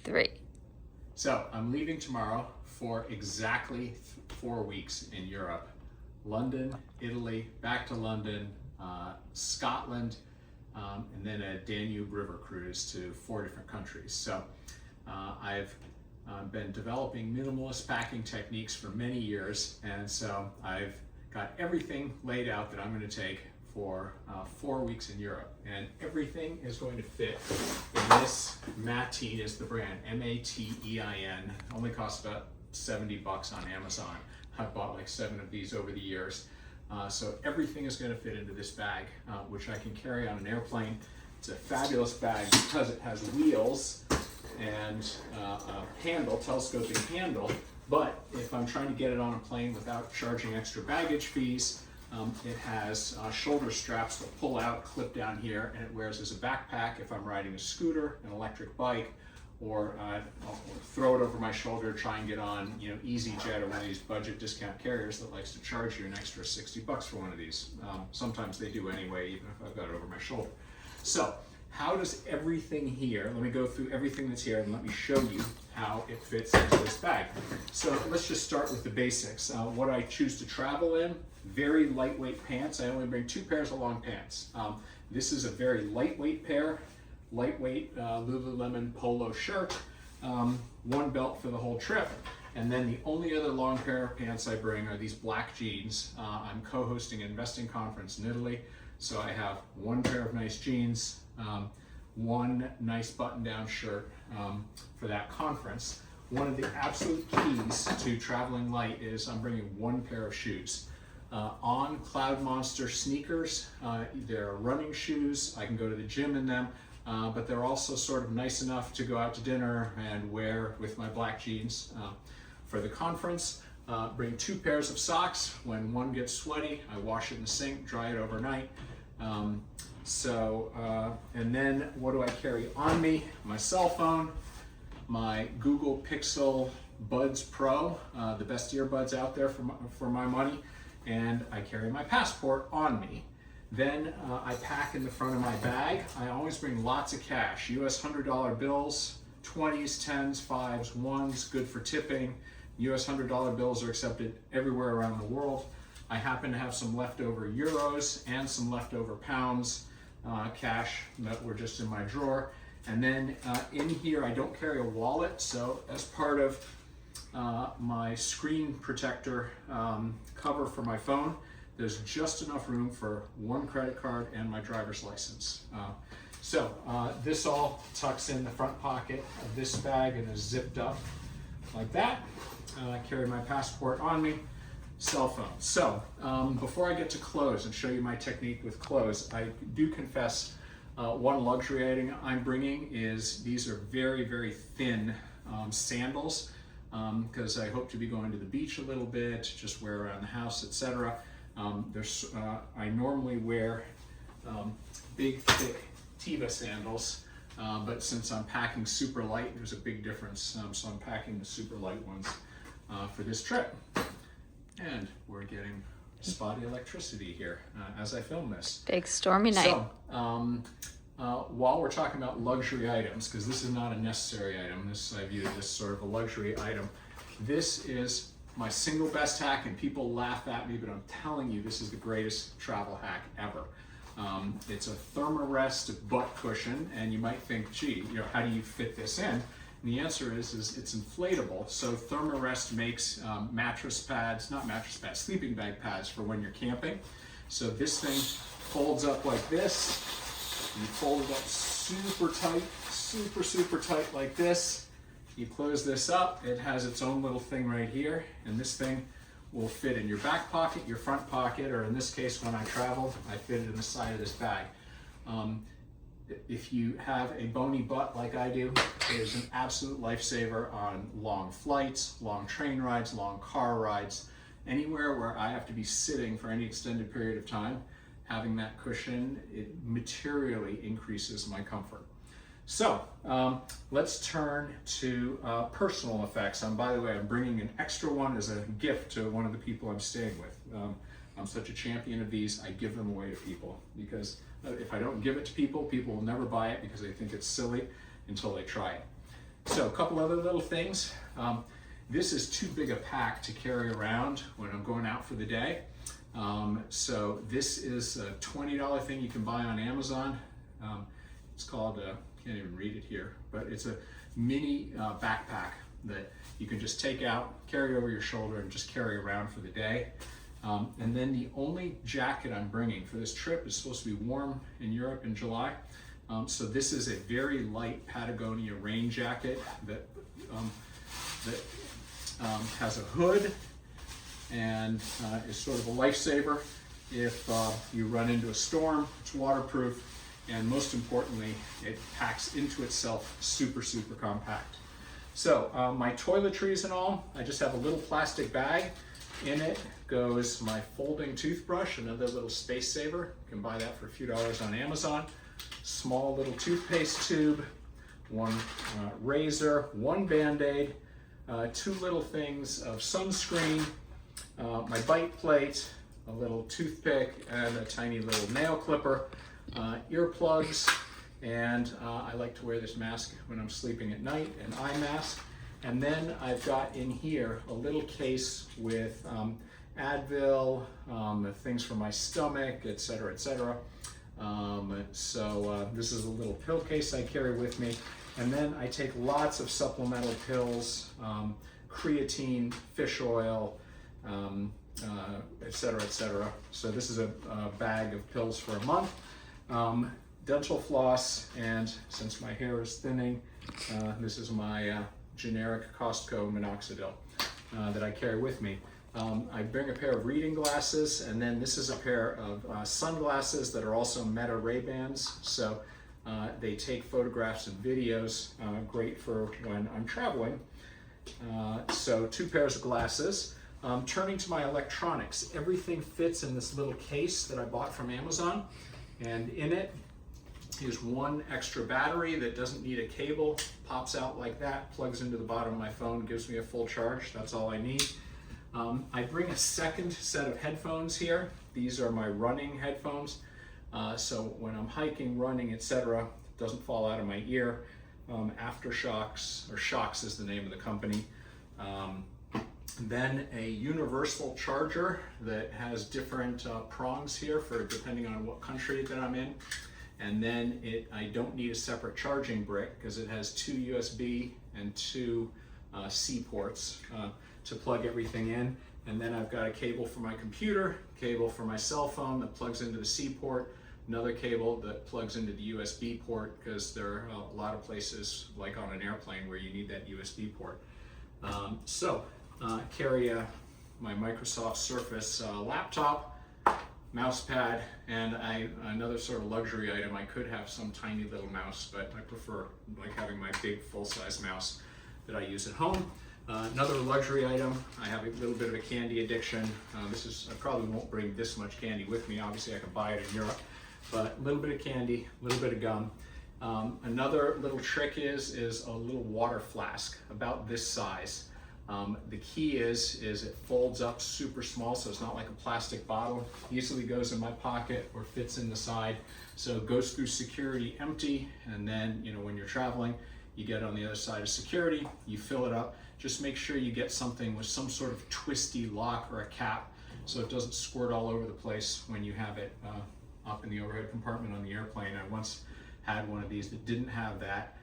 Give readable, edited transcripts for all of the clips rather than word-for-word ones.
3. So I'm leaving tomorrow for exactly 4 weeks in Europe. London, Italy, back to London, Scotland, and then a Danube River cruise to 4 different countries. So I've been developing minimalist packing techniques for many years, and so I've got everything laid out that I'm going to take for 4 weeks in Europe, and everything is going to fit in this Matein is the brand, M-A-T-E-I-N. Only costs about $70 on Amazon. I've bought like 7 of these over the years. So everything is going to fit into this bag, which I can carry on an airplane. It's a fabulous bag because it has wheels and a handle, telescoping handle, but if I'm trying to get it on a plane without charging extra baggage fees, it has shoulder straps that pull out, clip down here, and it wears as a backpack if I'm riding a scooter, an electric bike, or I'll throw it over my shoulder, try and get on, EasyJet or one of these budget discount carriers that likes to charge you an extra $60 for one of these. Sometimes they do anyway, even if I've got it over my shoulder. So how does everything here, let me go through everything that's here and let me show you how it fits into this bag. So let's just start with the basics. What I choose to travel in, very lightweight pants. I only bring 2 pairs of long pants. This is a very lightweight pair, lightweight Lululemon polo shirt, 1 belt for the whole trip. And then the only other long pair of pants I bring are these black jeans. I'm co-hosting an investing conference in Italy, so I have 1 pair of nice jeans, 1 nice button-down shirt for that conference. One of the absolute keys to traveling light is I'm bringing 1 pair of shoes. On Cloud Monster sneakers, they're running shoes. I can go to the gym in them, but they're also sort of nice enough to go out to dinner and wear with my black jeans. For the conference, bring 2 pairs of socks. When one gets sweaty, I wash it in the sink, dry it overnight. And then what do I carry on me? My cell phone, my Google Pixel Buds Pro, the best earbuds out there for my money, and I carry my passport on me. Then I pack in the front of my bag. I always bring lots of cash, US $100 bills, 20s, 10s, 5s, 1s, good for tipping. US $100 bills are accepted everywhere around the world. I happen to have some leftover euros and some leftover pounds, cash that were just in my drawer. And then in here, I don't carry a wallet, so as part of my screen protector cover for my phone, there's just enough room for 1 credit card and my driver's license. This all tucks in the front pocket of this bag and is zipped up like that. I carry my passport on me, cell phone. So before I get to clothes and show you my technique with clothes, I do confess 1 luxury item I'm bringing is these are very, very thin sandals because I hope to be going to the beach a little bit, just wear around the house, etc. I normally wear big, thick Tiva sandals, but since I'm packing super light, there's a big difference. So I'm packing the super light ones for this trip. And we're getting spotty electricity here as I film this. Big stormy night. So, while we're talking about luxury items, because this is not a necessary item, I view this sort of a luxury item. This is my single best hack, and people laugh at me, but I'm telling you, this is the greatest travel hack ever. It's a Thermarest butt cushion, and you might think, gee, how do you fit this in? And the answer is it's inflatable. So Thermarest makes sleeping bag pads for when you're camping. So this thing folds up like this. You fold it up super tight, super tight like this. You close this up, it has its own little thing right here, and this thing will fit in your back pocket, your front pocket, or in this case, when I travel, I fit it in the side of this bag. If you have a bony butt like I do, it is an absolute lifesaver on long flights, long train rides, long car rides, anywhere where I have to be sitting for any extended period of time. Having that cushion, it materially increases my comfort. So let's turn to personal effects. By the way, I'm bringing an extra one as a gift to one of the people I'm staying with. I'm such a champion of these, I give them away to people because if I don't give it to people, people will never buy it because they think it's silly until they try it. So a couple other little things. This is too big a pack to carry around when I'm going out for the day. So this is a $20 thing you can buy on Amazon. It's called, can't even read it here, but it's a mini backpack that you can just take out, carry over your shoulder, and just carry around for the day. And then the only jacket I'm bringing for this trip is supposed to be warm in Europe in July. So this is a very light Patagonia rain jacket that has a hood and is sort of a lifesaver if you run into a storm. It's waterproof, and most importantly, it packs into itself super, super compact. So my toiletries and all, I just have a little plastic bag. In it goes my folding toothbrush, another little space saver. You can buy that for a few dollars on Amazon. Small little toothpaste tube, one razor, one Band-Aid, two little things of sunscreen, my bite plate, a little toothpick, and a tiny little nail clipper, earplugs, and I like to wear this mask when I'm sleeping at night, an eye mask. And then I've got in here a little case with Advil, things for my stomach, etc., etc. This is a little pill case I carry with me. And then I take lots of supplemental pills, creatine, fish oil, etc., etc. So this is a bag of pills for a month. Dental floss, and since my hair is thinning, this is my generic Costco minoxidil that I carry with me. I bring a pair of reading glasses, and then this is a pair of sunglasses that are also Meta Ray-Bans. So they take photographs and videos, great for when I'm traveling. So two pairs of glasses. Turning to my electronics, everything fits in this little case that I bought from Amazon, and in it is one extra battery that doesn't need a cable, pops out like that, plugs into the bottom of my phone, gives me a full charge. That's all I need. I bring a second set of headphones here. These are my running headphones. So when I'm hiking, running, etc., it doesn't fall out of my ear. Aftershocks, or Shocks is the name of the company. Then a universal charger that has different prongs here for depending on what country that I'm in. And then I don't need a separate charging brick because it has two USB and two C ports to plug everything in. And then I've got a cable for my computer, cable for my cell phone that plugs into the C port, another cable that plugs into the USB port because there are a lot of places, like on an airplane, where you need that USB port. Carry my Microsoft Surface laptop, mouse pad, and another sort of luxury item. I could have some tiny little mouse, but I prefer like having my big full-size mouse that I use at home. Another luxury item, I have a little bit of a candy addiction. I probably won't bring this much candy with me. Obviously I can buy it in Europe, but a little bit of candy, a little bit of gum. Another little trick is a little water flask about this size. The key is it folds up super small, so it's not like a plastic bottle. Easily goes in my pocket or fits in the side. So it goes through security empty, and then when you're traveling, you get on the other side of security, you fill it up. Just make sure you get something with some sort of twisty lock or a cap so it doesn't squirt all over the place when you have it up in the overhead compartment on the airplane. I once had one of these that didn't have that.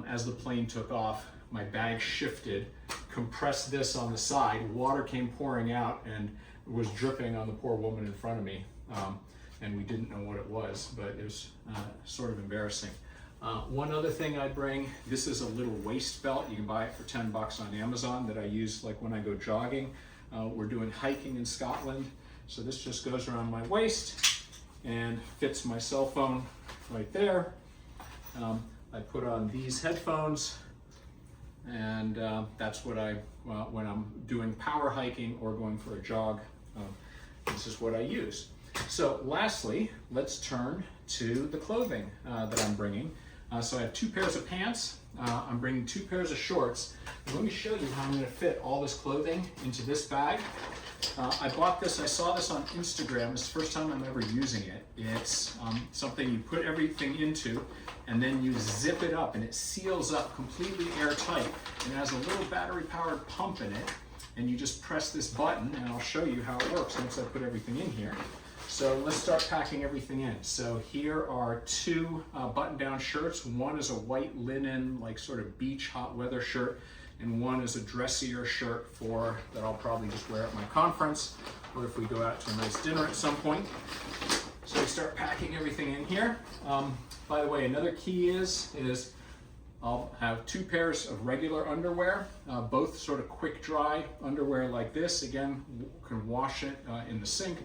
As the plane took off, my bag shifted, compressed this on the side, water came pouring out and was dripping on the poor woman in front of me. And we didn't know what it was, but it was sort of embarrassing. One other thing I bring, this is a little waist belt. You can buy it for 10 bucks on Amazon that I use like when I go jogging. We're doing hiking in Scotland. So this just goes around my waist and fits my cell phone right there. I put on these headphones, and that's what when I'm doing power hiking or going for a jog, this is what I use. So lastly, let's turn to the clothing that I'm bringing. So I have 2 pairs of pants. I'm bringing 2 pairs of shorts. And let me show you how I'm going to fit all this clothing into this bag. I bought this, I saw this on Instagram. It's the first time I'm ever using it. It's something you put everything into and then you zip it up and it seals up completely airtight. And it has a little battery powered pump in it. And you just press this button and I'll show you how it works once I put everything in here. So let's start packing everything in. So here are 2 button-down shirts. One is a white linen, like sort of beach hot weather shirt, and one is a dressier shirt that I'll probably just wear at my conference, or if we go out to a nice dinner at some point. So we start packing everything in here. By the way, another key is I'll have 2 pairs of regular underwear, both sort of quick dry underwear like this. Again, you can wash it in the sink.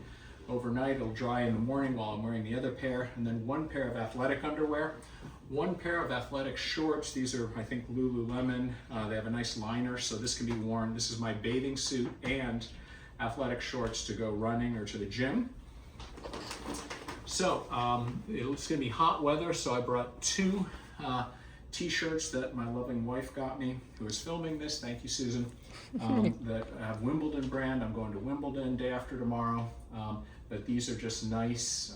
Overnight, it'll dry in the morning while I'm wearing the other pair, and then 1 pair of athletic underwear, 1 pair of athletic shorts. These are, I think, Lululemon. They have a nice liner, so this can be worn. This is my bathing suit and athletic shorts to go running or to the gym. So it's going to be hot weather, so I brought 2 t-shirts that my loving wife got me, who is filming this. Thank you, Susan. That have Wimbledon brand. I'm going to Wimbledon day after tomorrow. But these are just nice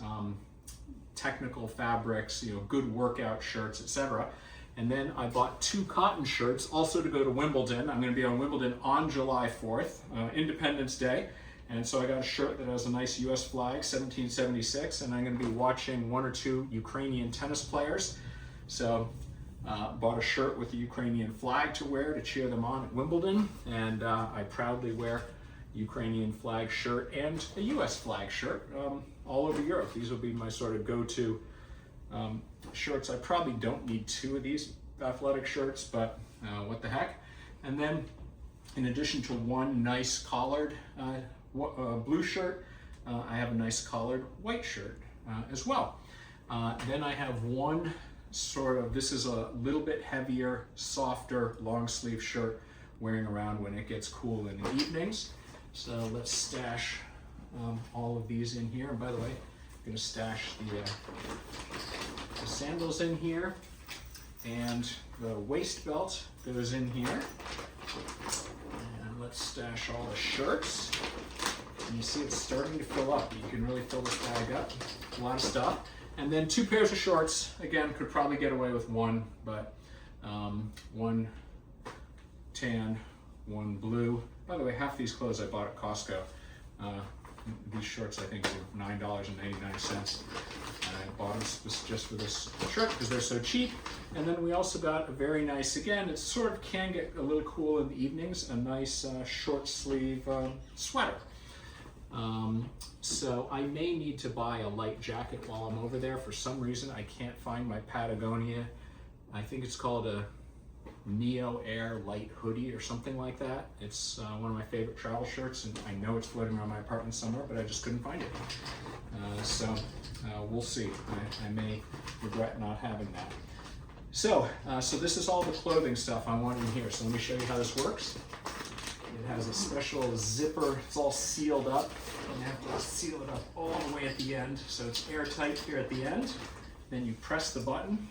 technical fabrics, good workout shirts, etc. And then I bought 2 cotton shirts also to go to Wimbledon. I'm going to be on Wimbledon on July 4th, Independence Day. And so I got a shirt that has a nice US flag, 1776, and I'm going to be watching 1 or 2 Ukrainian tennis players. So bought a shirt with the Ukrainian flag to wear to cheer them on at Wimbledon, and I proudly wear Ukrainian flag shirt and a US flag shirt all over Europe. These will be my sort of go-to shirts. I probably don't need 2 of these athletic shirts, but what the heck. And then in addition to 1 nice collared blue shirt, I have a nice collared white shirt as well. Then I have 1 this is a little bit heavier, softer, long sleeve shirt wearing around when it gets cool in the evenings. So let's stash all of these in here. And by the way, I'm going to stash the sandals in here, and the waist belt goes in here. And let's stash all the shirts. And you see it's starting to fill up. You can really fill this bag up. A lot of stuff. And then 2 pairs of shorts. Again, could probably get away with 1, but 1 tan, 1 blue. By the way, half these clothes I bought at Costco. These shorts I think were $9.89. I bought them just for this shirt because they're so cheap. And then we also got a very nice, again, it sort of can get a little cool in the evenings, a nice short sleeve sweater. So I may need to buy a light jacket while I'm over there. For some reason, I can't find my Patagonia. I think it's called a Neo Air light hoodie or something like that. It's one of my favorite travel shirts, and I know it's floating around my apartment somewhere, but I just couldn't find it. So we'll see. I may regret not having that. So this is all the clothing stuff I want in here. So let me show you how this works. It has a special zipper. It's all sealed up, and you have to seal it up all the way at the end, so it's airtight here at the end. Then you press the button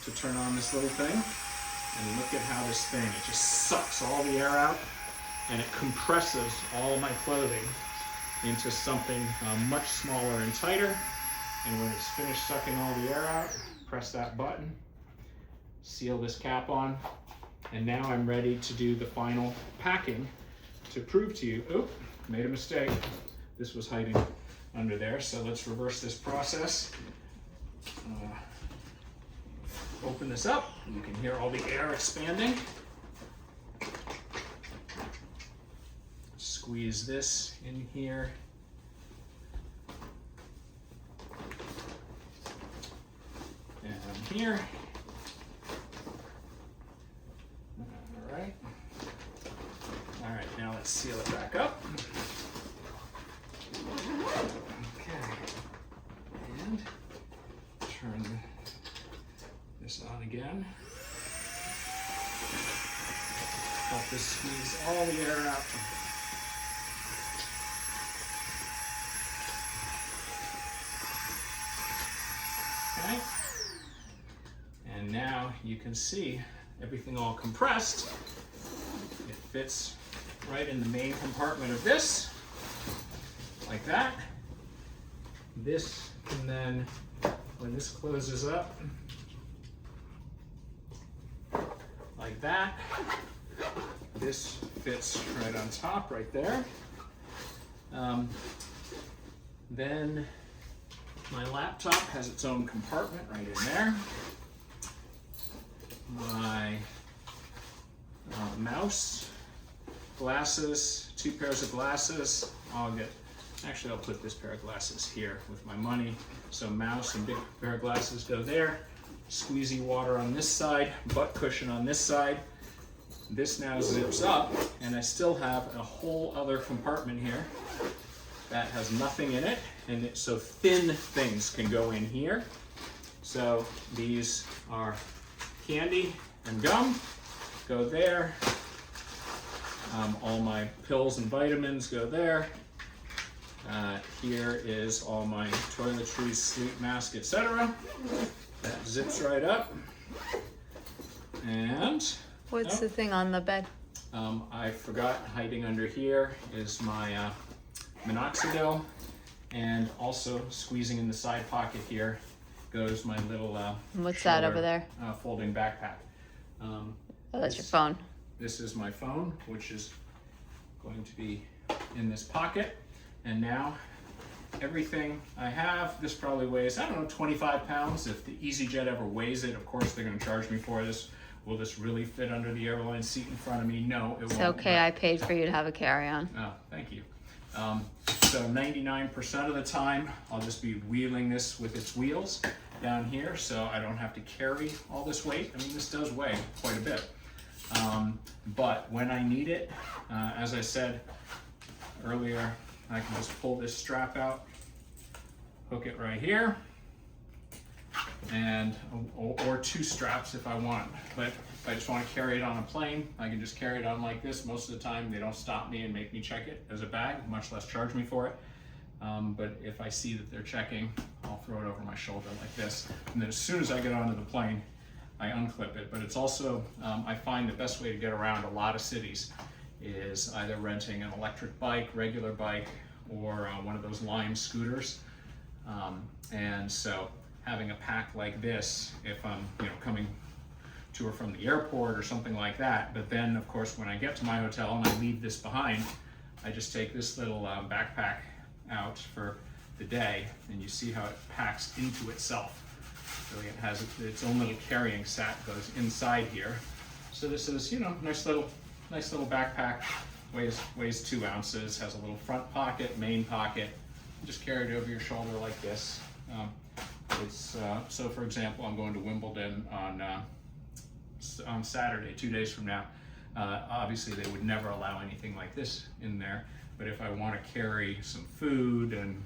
to turn on this little thing, and look at how this thing, it just sucks all the air out, and it compresses all my clothing into something much smaller and tighter. And when it's finished sucking all the air out, press that button, seal this cap on, and now I'm ready to do the final packing to prove to you, oop, made a mistake. This was hiding under there, so let's reverse this process. Open this up, you can hear all the air expanding. Squeeze this in here. And here. All right, now let's seal it back up. Okay, and turn this on again. Help this squeeze all the air out. Okay. you can see everything all compressed. It fits right in the main compartment of this, like that. This can then, when this closes up, like that, this fits right on top, right there. Then my laptop has its own compartment right in there. My mouse, glasses, 2 pairs of glasses. I'll put this pair of glasses here with my money. So mouse and big pair of glasses go there. Squeezy water on this side, butt cushion on this side. This now zips up, and I still have a whole other compartment here that has nothing in it, and so thin things can go in here. So these are candy and gum, go there. All my pills and vitamins go there. Here is all my toiletries, sleep mask, etc. That zips right up. And what's the thing on the bed? I forgot, hiding under here is my minoxidil, and also squeezing in the side pocket here goes my little what's that over there? Folding backpack. Oh, that's your phone. This is my phone, which is going to be in this pocket. And now everything I have, this probably weighs, I don't know, 25 pounds. If the EasyJet ever weighs it, of course they're going to charge me for this. Will this really fit under the airline seat in front of me? No, it won't. It's okay, I paid for you to have a carry-on. Oh, thank you. So 99% of the time, I'll just be wheeling this with its wheels down here, so I don't have to carry all this weight. I mean, this does weigh quite a bit. But when I need it, as I said earlier, I can just pull this strap out, hook it right here, and or 2 straps if I want. But if I just want to carry it on a plane, I can just carry it on like this. Most of the time, they don't stop me and make me check it as a bag, much less charge me for it. But if I see that they're checking, I'll throw it over my shoulder like this. And then as soon as I get onto the plane, I unclip it. But it's also, I find the best way to get around a lot of cities is either renting an electric bike, regular bike, or one of those Lime scooters. And so having a pack like this, if I'm coming to or from the airport or something like that, but then of course when I get to my hotel and I leave this behind, I just take this little backpack out for the day, and you see how it packs into itself. So it has its own little carrying sack goes inside here. So this is, nice little backpack, weighs 2 ounces, has a little front pocket, main pocket. Just carry it over your shoulder like this. So for example, I'm going to Wimbledon on Saturday, 2 days from now. Obviously they would never allow anything like this in there, but if I want to carry some food and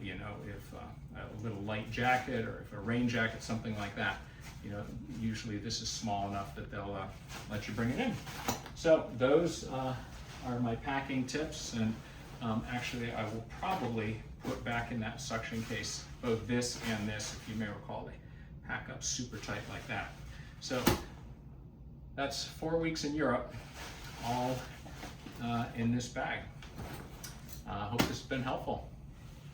if a little light jacket, or if a rain jacket, something like that, usually this is small enough that they'll let you bring it in. So those are my packing tips, and actually I will probably put back in that suction case both this and this. If you may recall, they pack up super tight like that. So that's 4 weeks in Europe, all in this bag. Hope this has been helpful.